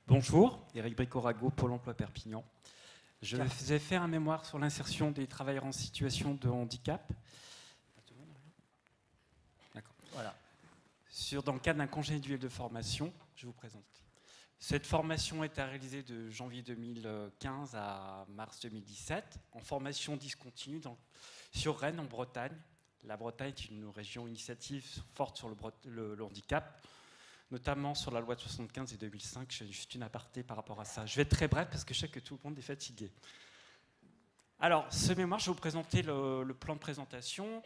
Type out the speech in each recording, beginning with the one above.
Bonjour, Éric Bricorago, Pôle emploi Perpignan. Je vais faire un mémoire sur l'insertion des travailleurs en situation de handicap. Voilà. Dans le cadre d'un congé individuel de formation, je vous présente. Cette formation est à réaliser de janvier 2015 à mars 2017, en formation discontinue sur Rennes, en Bretagne. La Bretagne est une région initiative forte sur le handicap, notamment sur la loi de 75 et 2005. Je fais juste une aparté par rapport à ça. Je vais être très bref parce que je sais que tout le monde est fatigué. Alors, ce mémoire, je vais vous présenter le plan de présentation.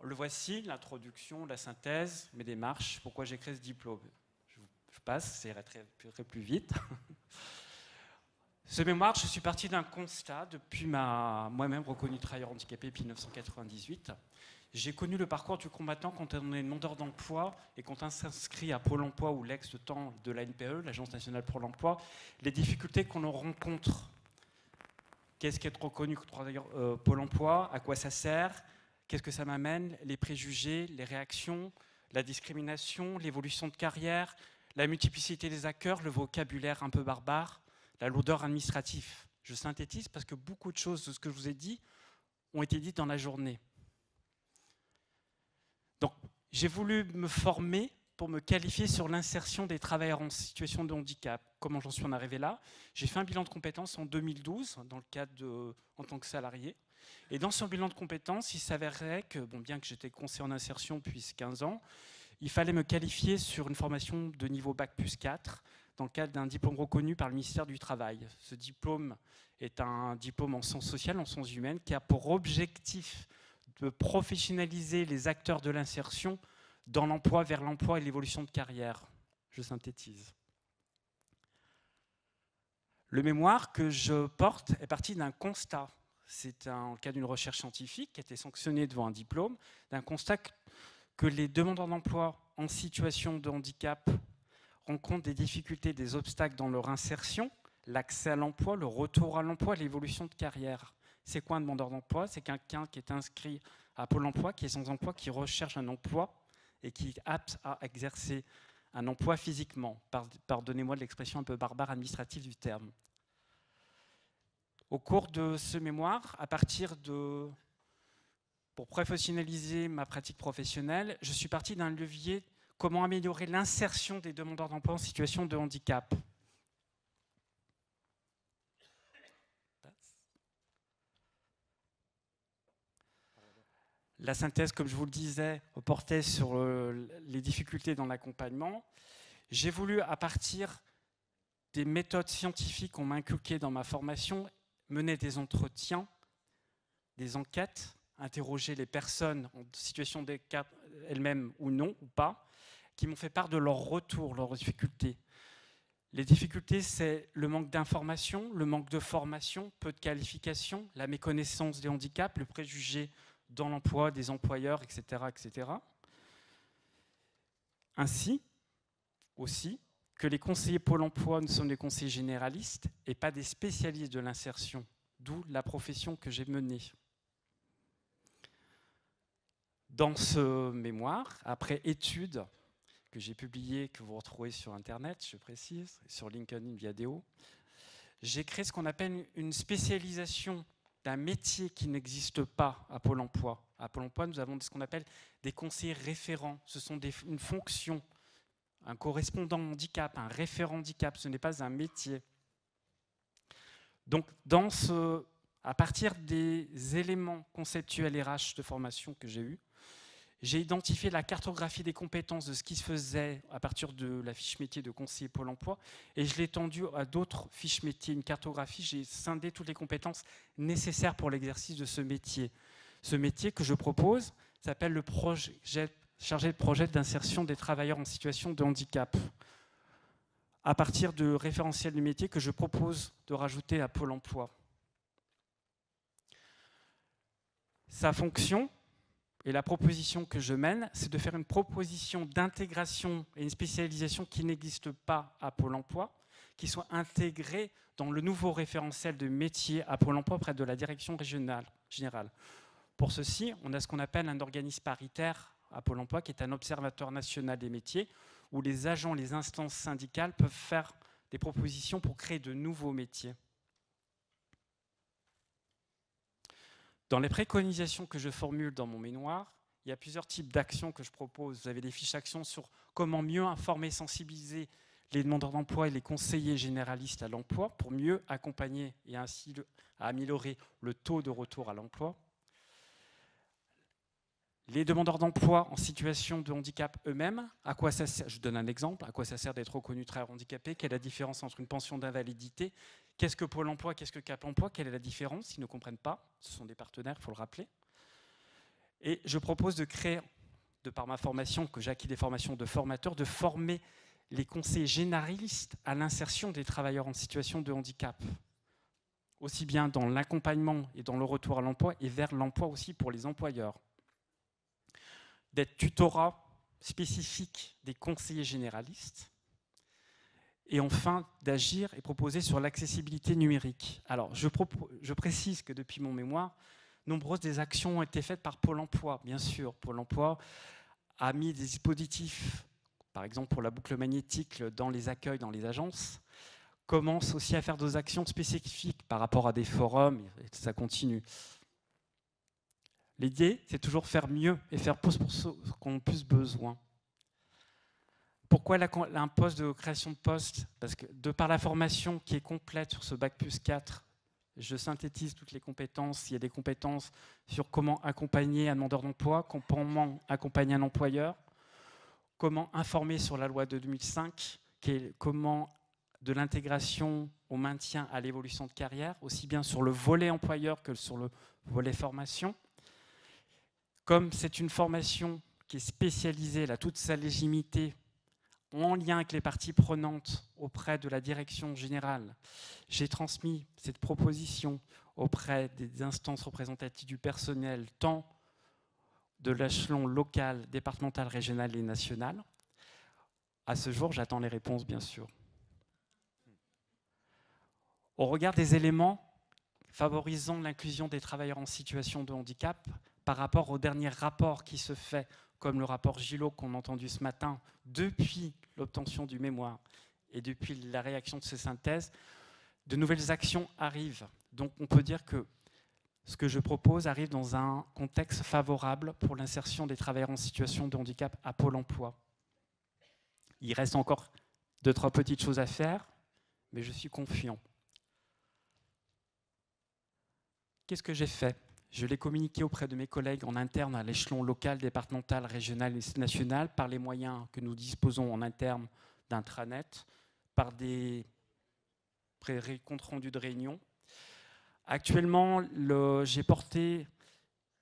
Le voici, l'introduction, la synthèse, mes démarches, pourquoi j'ai créé ce diplôme. Je passe, ça irait très plus vite. Ce mémoire, je suis parti d'un constat depuis moi-même reconnu travailleur handicapé depuis 1998. J'ai connu le parcours du combattant quand on est demandeur d'emploi et quand on s'inscrit à Pôle emploi ou l'ex-temps de l'ANPE, l'Agence nationale pour l'emploi, les difficultés qu'on rencontre. Qu'est-ce qu'être reconnu Pôle emploi? À quoi ça sert? Qu'est-ce que ça m'amène? Les préjugés, les réactions, la discrimination, l'évolution de carrière, la multiplicité des acteurs, le vocabulaire un peu barbare, la lourdeur administrative. Je synthétise parce que beaucoup de choses de ce que je vous ai dit ont été dites dans la journée. Donc, j'ai voulu me former pour me qualifier sur l'insertion des travailleurs en situation de handicap. Comment j'en suis arrivé là? J'ai fait un bilan de compétences en 2012, dans le cadre en tant que salarié. Et dans ce bilan de compétences, il s'avérait que, bien que j'étais conseiller en insertion depuis 15 ans, il fallait me qualifier sur une formation de niveau Bac+4 dans le cadre d'un diplôme reconnu par le ministère du Travail. Ce diplôme est un diplôme en sciences sociales, en sciences humaines, qui a pour objectif de professionnaliser les acteurs de l'insertion dans l'emploi, vers l'emploi et l'évolution de carrière. Je synthétise. Le mémoire que je porte est parti d'un constat. C'est le cas d'une recherche scientifique qui a été sanctionnée devant un diplôme, d'un constat que les demandeurs d'emploi en situation de handicap rencontrent des difficultés, des obstacles dans leur insertion, l'accès à l'emploi, le retour à l'emploi, l'évolution de carrière. C'est quoi un demandeur d'emploi? C'est quelqu'un qui est inscrit à Pôle emploi, qui est sans emploi, qui recherche un emploi et qui est apte à exercer un emploi physiquement. Pardonnez-moi de l'expression un peu barbare administrative du terme. Au cours de ce mémoire, pour professionnaliser ma pratique professionnelle, je suis parti d'un levier comment améliorer l'insertion des demandeurs d'emploi en situation de handicap. La synthèse, comme je vous le disais, portait sur les difficultés dans l'accompagnement. J'ai voulu, à partir des méthodes scientifiques qu'on m'a inculquées dans ma formation, mener des entretiens, des enquêtes, interroger les personnes en situation de handicap elles-mêmes ou non, ou pas, qui m'ont fait part de leur retour, leurs difficultés. Les difficultés, c'est le manque d'information, le manque de formation, peu de qualification, la méconnaissance des handicaps, le préjugé dans l'emploi des employeurs, etc., etc. Ainsi, aussi, que les conseillers Pôle emploi ne sont des conseillers généralistes et pas des spécialistes de l'insertion, d'où la profession que j'ai menée. Dans ce mémoire, après études que j'ai publiées, que vous retrouvez sur Internet, je précise, sur LinkedIn, Viadeo, j'ai créé ce qu'on appelle une spécialisation d'un métier qui n'existe pas à Pôle emploi. À Pôle emploi, nous avons ce qu'on appelle des conseillers référents. Ce sont une fonction, un correspondant handicap, un référent handicap. Ce n'est pas un métier. Donc, à partir des éléments conceptuels RH de formation que j'ai eus, j'ai identifié la cartographie des compétences de ce qui se faisait à partir de la fiche métier de conseiller Pôle emploi et je l'ai étendu à d'autres fiches métiers, une cartographie, j'ai scindé toutes les compétences nécessaires pour l'exercice de ce métier. Ce métier que je propose s'appelle le chargé de projet d'insertion des travailleurs en situation de handicap. À partir de référentiels du métier que je propose de rajouter à Pôle emploi. Sa fonction, et la proposition que je mène, c'est de faire une proposition d'intégration et une spécialisation qui n'existe pas à Pôle emploi, qui soit intégrée dans le nouveau référentiel de métier à Pôle emploi auprès de la direction générale. Pour ceci, on a ce qu'on appelle un organisme paritaire à Pôle emploi, qui est un observatoire national des métiers, où les agents, les instances syndicales peuvent faire des propositions pour créer de nouveaux métiers. Dans les préconisations que je formule dans mon mémoire, il y a plusieurs types d'actions que je propose. Vous avez des fiches actions sur comment mieux informer, sensibiliser les demandeurs d'emploi et les conseillers généralistes à l'emploi pour mieux accompagner et ainsi améliorer le taux de retour à l'emploi. Les demandeurs d'emploi en situation de handicap eux-mêmes, à quoi ça sert, je donne un exemple, à quoi ça sert d'être reconnu travailleur handicapé, quelle est la différence entre une pension d'invalidité, qu'est-ce que Pôle emploi, qu'est-ce que Cap emploi, quelle est la différence, ils ne comprennent pas, ce sont des partenaires, il faut le rappeler. Et je propose de créer, de par ma formation, que j'ai acquis des formations de formateurs, de former les conseillers généralistes à l'insertion des travailleurs en situation de handicap, aussi bien dans l'accompagnement et dans le retour à l'emploi et vers l'emploi aussi pour les employeurs. D'être tutorat spécifique des conseillers généralistes et enfin d'agir et proposer sur l'accessibilité numérique. Alors je précise que depuis mon mémoire, nombreuses des actions ont été faites par Pôle emploi, bien sûr. Pôle emploi a mis des dispositifs, par exemple pour la boucle magnétique dans les accueils, dans les agences, commence aussi à faire des actions spécifiques par rapport à des forums, et ça continue. L'idée, c'est toujours faire mieux et faire plus pour ceux qui ont plus besoin. Pourquoi un poste de création de poste? Parce que de par la formation qui est complète sur ce Bac+4, je synthétise toutes les compétences. Il y a des compétences sur comment accompagner un demandeur d'emploi, comment accompagner un employeur, comment informer sur la loi de 2005, comment de l'intégration au maintien à l'évolution de carrière, aussi bien sur le volet employeur que sur le volet formation. Comme c'est une formation qui est spécialisée, elle a toute sa légitimité en lien avec les parties prenantes auprès de la direction générale, j'ai transmis cette proposition auprès des instances représentatives du personnel, tant de l'échelon local, départemental, régional et national. À ce jour, j'attends les réponses, bien sûr. Au regard des éléments favorisant l'inclusion des travailleurs en situation de handicap, par rapport au dernier rapport qui se fait, comme le rapport Gillot qu'on a entendu ce matin, depuis l'obtention du mémoire et depuis la réaction de ces synthèses, de nouvelles actions arrivent. Donc on peut dire que ce que je propose arrive dans un contexte favorable pour l'insertion des travailleurs en situation de handicap à Pôle emploi. Il reste encore 2-3 petites choses à faire, mais je suis confiant. Qu'est-ce que j'ai fait? Je l'ai communiqué auprès de mes collègues en interne à l'échelon local, départemental, régional et national par les moyens que nous disposons en interne d'intranet, par des comptes rendus de réunion. Actuellement, j'ai porté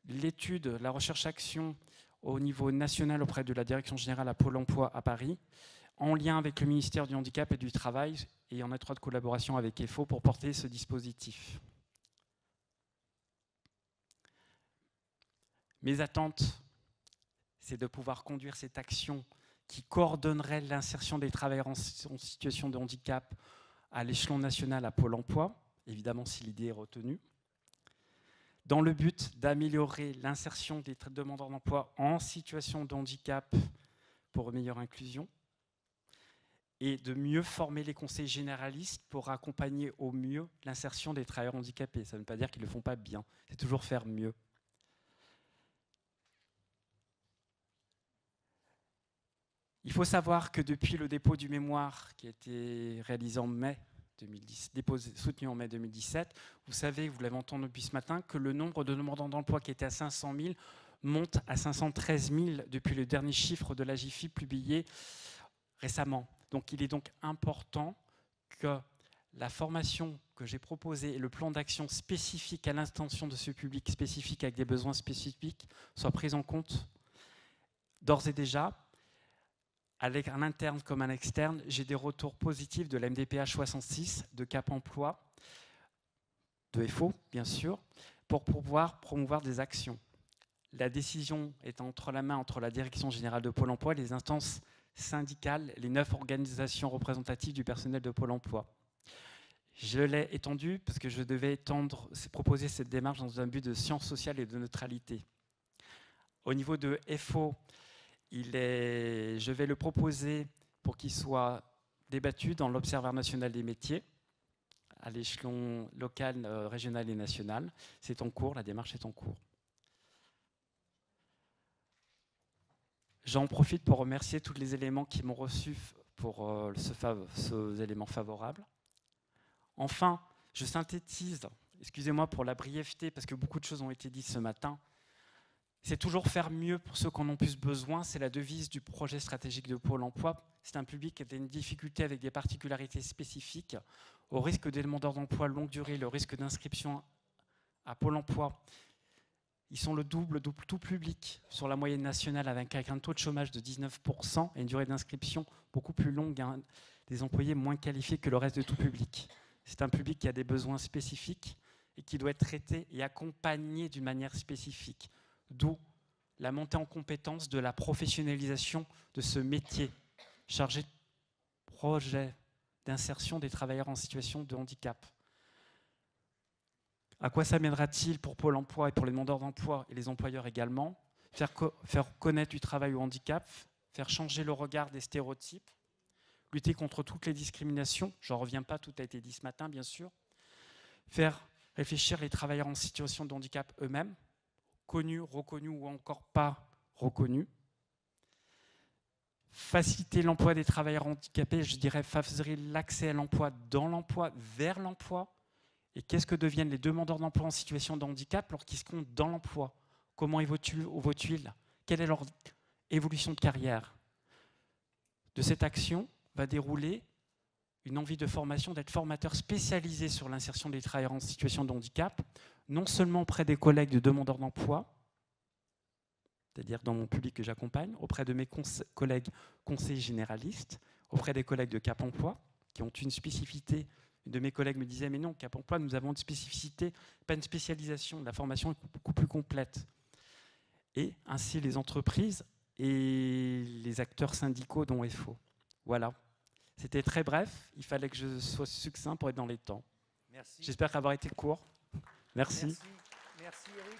l'étude, la recherche-action au niveau national auprès de la Direction générale à Pôle emploi à Paris, en lien avec le ministère du Handicap et du Travail et en étroite collaboration avec EFO pour porter ce dispositif. Mes attentes, c'est de pouvoir conduire cette action qui coordonnerait l'insertion des travailleurs en situation de handicap à l'échelon national à Pôle emploi, évidemment si l'idée est retenue, dans le but d'améliorer l'insertion des demandeurs d'emploi en situation de handicap pour une meilleure inclusion et de mieux former les conseillers généralistes pour accompagner au mieux l'insertion des travailleurs handicapés. Ça ne veut pas dire qu'ils ne le font pas bien, c'est toujours faire mieux. Il faut savoir que depuis le dépôt du mémoire qui a été réalisé en mai 2010, soutenu en mai 2017, vous savez, vous l'avez entendu depuis ce matin, que le nombre de demandeurs d'emploi qui était à 500 000 monte à 513 000 depuis le dernier chiffre de l'AGFIP publié récemment. Donc il est donc important que la formation que j'ai proposée et le plan d'action spécifique à l'intention de ce public spécifique avec des besoins spécifiques soient pris en compte d'ores et déjà. Avec un interne comme un externe, j'ai des retours positifs de la MDPH 66, de Cap emploi, de FO, bien sûr, pour pouvoir promouvoir des actions. La décision est entre la main entre la Direction générale de Pôle emploi et les instances syndicales, les 9 organisations représentatives du personnel de Pôle emploi. Je l'ai étendu parce que je devais proposer cette démarche dans un but de sciences sociales et de neutralité. Au niveau de FO, je vais le proposer pour qu'il soit débattu dans l'Observatoire national des métiers, à l'échelon local, régional et national. C'est en cours, la démarche est en cours. J'en profite pour remercier tous les éléments qui m'ont reçu pour ces éléments favorables. Enfin, je synthétise, excusez-moi pour la brièveté, parce que beaucoup de choses ont été dites ce matin. C'est toujours faire mieux pour ceux qui en ont plus besoin. C'est la devise du projet stratégique de Pôle emploi. C'est un public qui a une difficulté avec des particularités spécifiques. Au risque des demandeurs d'emploi longue durée, le risque d'inscription à Pôle emploi, ils sont le double tout public sur la moyenne nationale avec un taux de chômage de 19% et une durée d'inscription beaucoup plus longue, hein, des employés moins qualifiés que le reste de tout public. C'est un public qui a des besoins spécifiques et qui doit être traité et accompagné d'une manière spécifique. D'où la montée en compétence de la professionnalisation de ce métier chargé de projet d'insertion des travailleurs en situation de handicap. À quoi ça mènera-t-il pour Pôle emploi et pour les demandeurs d'emploi et les employeurs également? Faire connaître du travail au handicap, faire changer le regard des stéréotypes, lutter contre toutes les discriminations, j'en reviens pas, tout a été dit ce matin bien sûr, faire réfléchir les travailleurs en situation de handicap eux-mêmes, connus, reconnus ou encore pas reconnus, faciliter l'emploi des travailleurs handicapés, je dirais favoriser l'accès à l'emploi dans l'emploi, vers l'emploi. Et qu'est-ce que deviennent les demandeurs d'emploi en situation de handicap lorsqu'ils seront dans l'emploi? Comment évoluent-ils? Quelle est leur évolution de carrière? De cette action va dérouler une envie de formation, d'être formateur spécialisé sur l'insertion des travailleurs en situation de handicap, non seulement auprès des collègues de demandeurs d'emploi, c'est-à-dire dans mon public que j'accompagne, auprès de mes collègues conseillers généralistes, auprès des collègues de Cap Emploi, qui ont une spécificité. Une de mes collègues me disait, mais non, Cap Emploi, nous avons une spécificité, pas une spécialisation, la formation est beaucoup plus complète. Et ainsi les entreprises et les acteurs syndicaux dont FO. Voilà. C'était très bref, il fallait que je sois succinct pour être dans les temps. Merci. J'espère avoir été court. Merci. Merci Eric.